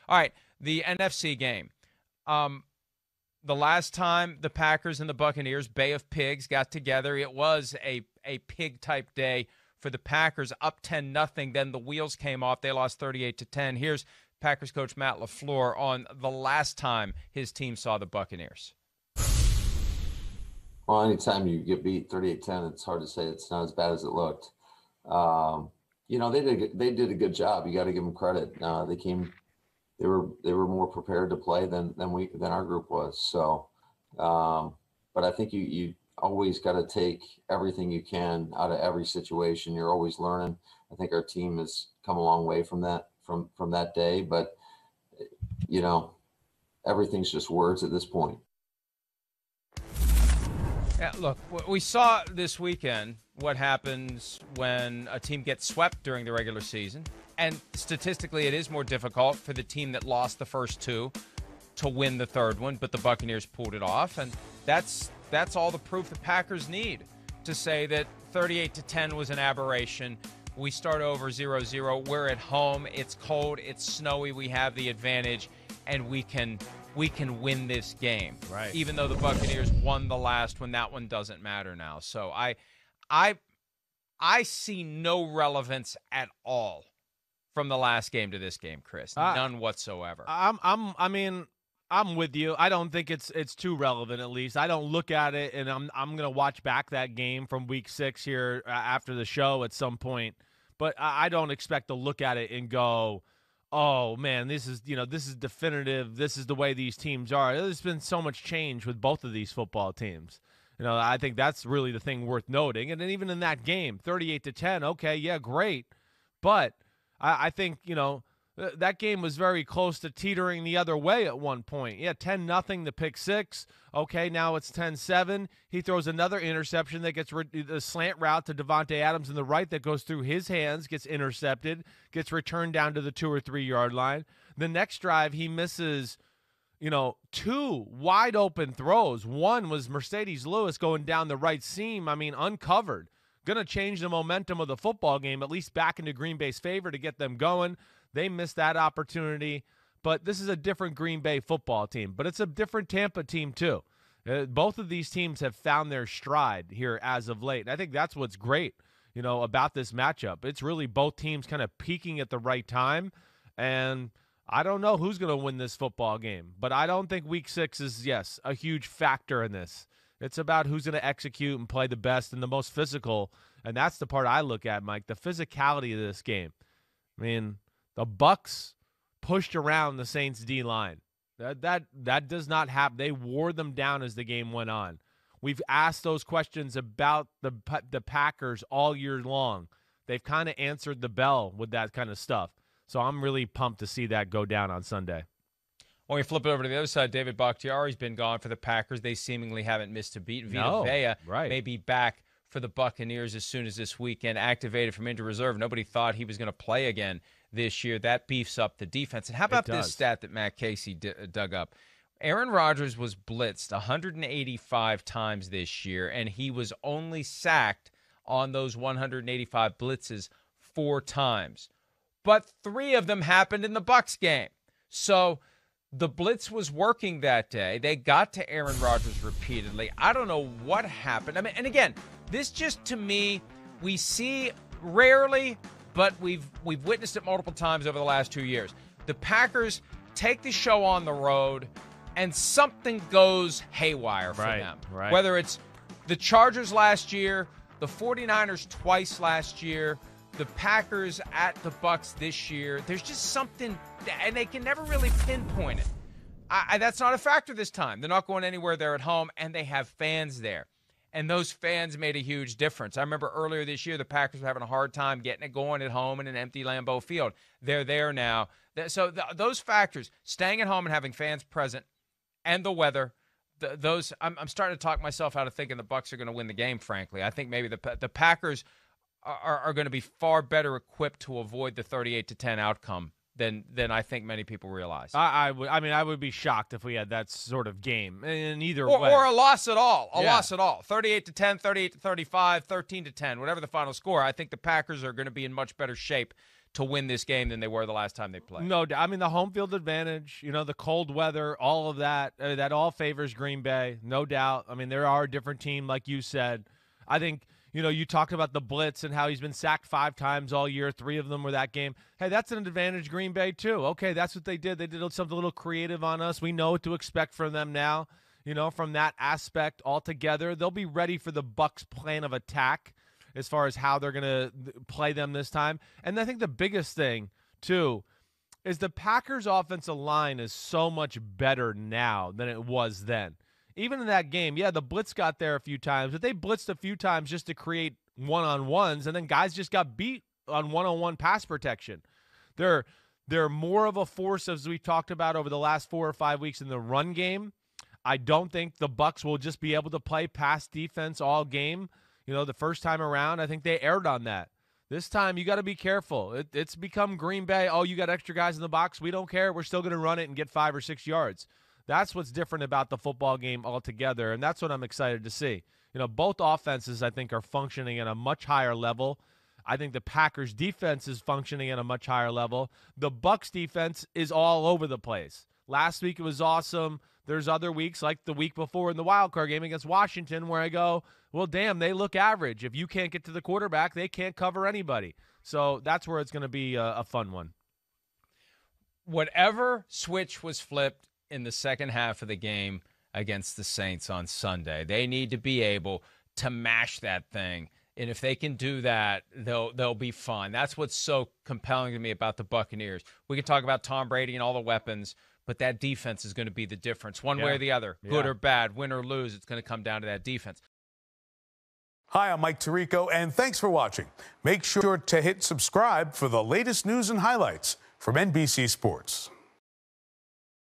All right, the NFC game. The last time the Packers and the Buccaneers, Bay of Pigs, got together, it was a pig-type day for the Packers, up 10-0. Then the wheels came off. They lost 38-10. Here's Packers coach Matt LaFleur on the last time his team saw the Buccaneers. Well, anytime you get beat 38-10, it's hard to say it's not as bad as it looked. They did a good job. You got to give them credit. They were more prepared to play than our group was. So, but I think you always got to take everything you can out of every situation. You're always learning. I think our team has come a long way from that day. But everything's just words at this point. Yeah, look, we saw this weekend what happens when a team gets swept during the regular season. And statistically, it is more difficult for the team that lost the first two to win the third one, but the Buccaneers pulled it off. And that's all the proof the Packers need to say that 38-10 was an aberration. We start over 0-0. We're at home. It's cold. It's snowy. We have the advantage, and we can win this game. Right. Even though the Buccaneers won the last one, that one doesn't matter now. So I see no relevance at all from the last game to this game, Chris. None whatsoever. I'm with you. I don't think it's too relevant, at least. I don't look at it, and I'm going to watch back that game from week 6 here after the show at some point. But I don't expect to look at it and go, oh, man, this is definitive. This is the way these teams are. There's been so much change with both of these football teams. I think that's really the thing worth noting. And then even in that game, 38-10, okay, yeah, great. But I think, that game was very close to teetering the other way at one point. Yeah, 10-0, the pick six. Okay, now it's 10-7. He throws another interception that gets the slant route to Devontae Adams in the right that goes through his hands, gets intercepted, gets returned down to the 2 or 3 yard line. The next drive, he misses, 2 wide open throws. One was Mercedes Lewis going down the right seam, uncovered. Going to change the momentum of the football game, at least back into Green Bay's favor to get them going. They missed that opportunity, but this is a different Green Bay football team, but it's a different Tampa team too. Both of these teams have found their stride here as of late, and I think that's what's great, about this matchup. It's really both teams kind of peaking at the right time, and I don't know who's going to win this football game, but I don't think week 6 is, yes, a huge factor in this. It's about who's going to execute and play the best and the most physical, and that's the part I look at, Mike, the physicality of this game. The Bucs pushed around the Saints D-line. That does not happen. They wore them down as the game went on. We've asked those questions about the Packers all year long. They've kind of answered the bell with that kind of stuff. So I'm really pumped to see that go down on Sunday. When we flip it over to the other side, David Bakhtiari's been gone for the Packers. They seemingly haven't missed a beat. Vita Vea may be back for the Buccaneers as soon as this weekend, activated from injured reserve. Nobody thought he was going to play again this year. That beefs up the defense. And how about this stat that Matt Casey dug up? Aaron Rodgers was blitzed 185 times this year, and he was only sacked on those 185 blitzes 4 times. But 3 of them happened in the Bucs game. So the blitz was working that day. They got to Aaron Rodgers repeatedly. I don't know what happened. And again, this just, to me, we see rarely, but we've witnessed it multiple times over the last 2 years. The Packers take the show on the road, and something goes haywire for them. Right. Whether it's the Chargers last year, the 49ers twice last year, the Packers at the Bucs this year, there's just something, and they can never really pinpoint it. That's not a factor this time. They're not going anywhere. They're at home, and they have fans there. And those fans made a huge difference. I remember earlier this year, the Packers were having a hard time getting it going at home in an empty Lambeau Field. They're there now. So those factors, staying at home and having fans present, and the weather, those I'm starting to talk myself out of thinking the Bucs are going to win the game, frankly. I think maybe the Packers are going to be far better equipped to avoid the 38-10 outcome than I think many people realize. I would be shocked if we had that sort of game in either way. Or a loss at all. Loss at all. 38-10, 38-35, 13-10, whatever the final score. I think the Packers are going to be in much better shape to win this game than they were the last time they played. No, I mean, the home field advantage, the cold weather, all of that, that all favors Green Bay, no doubt. I mean, there are a different team, like you said. I think, you talked about the blitz and how he's been sacked 5 times all year. 3 of them were that game. Hey, that's an advantage Green Bay, too. Okay, that's what they did. They did something a little creative on us. We know what to expect from them now, from that aspect altogether. They'll be ready for the Bucs' plan of attack as far as how they're going to play them this time. And I think the biggest thing, too, is the Packers' offensive line is so much better now than it was then. Even in that game, yeah, the blitz got there a few times, but they blitzed a few times just to create one-on-ones, and then guys just got beat on one-on-one pass protection. They're more of a force, as we've talked about over the last 4 or 5 weeks, in the run game. I don't think the Bucs will just be able to play pass defense all game. The first time around, I think they erred on that. This time, you got to be careful. It's become Green Bay. Oh, you got extra guys in the box. We don't care. We're still going to run it and get 5 or 6 yards. That's what's different about the football game altogether, and that's what I'm excited to see. Both offenses, I think, are functioning at a much higher level. I think the Packers' defense is functioning at a much higher level. The Bucs' defense is all over the place. Last week, it was awesome. There's other weeks, like the week before in the wild card game against Washington, where I go, well, damn, they look average. If you can't get to the quarterback, they can't cover anybody. So that's where it's going to be a fun one. Whatever switch was flipped in the second half of the game against the Saints on Sunday, they need to be able to mash that thing. And if they can do that, they'll be fine. That's what's so compelling to me about the Buccaneers. We can talk about Tom Brady and all the weapons, but that defense is going to be the difference, one way or the other, good or bad, win or lose. It's going to come down to that defense. Hi, I'm Mike Tirico, and thanks for watching. Make sure to hit subscribe for the latest news and highlights from NBC Sports.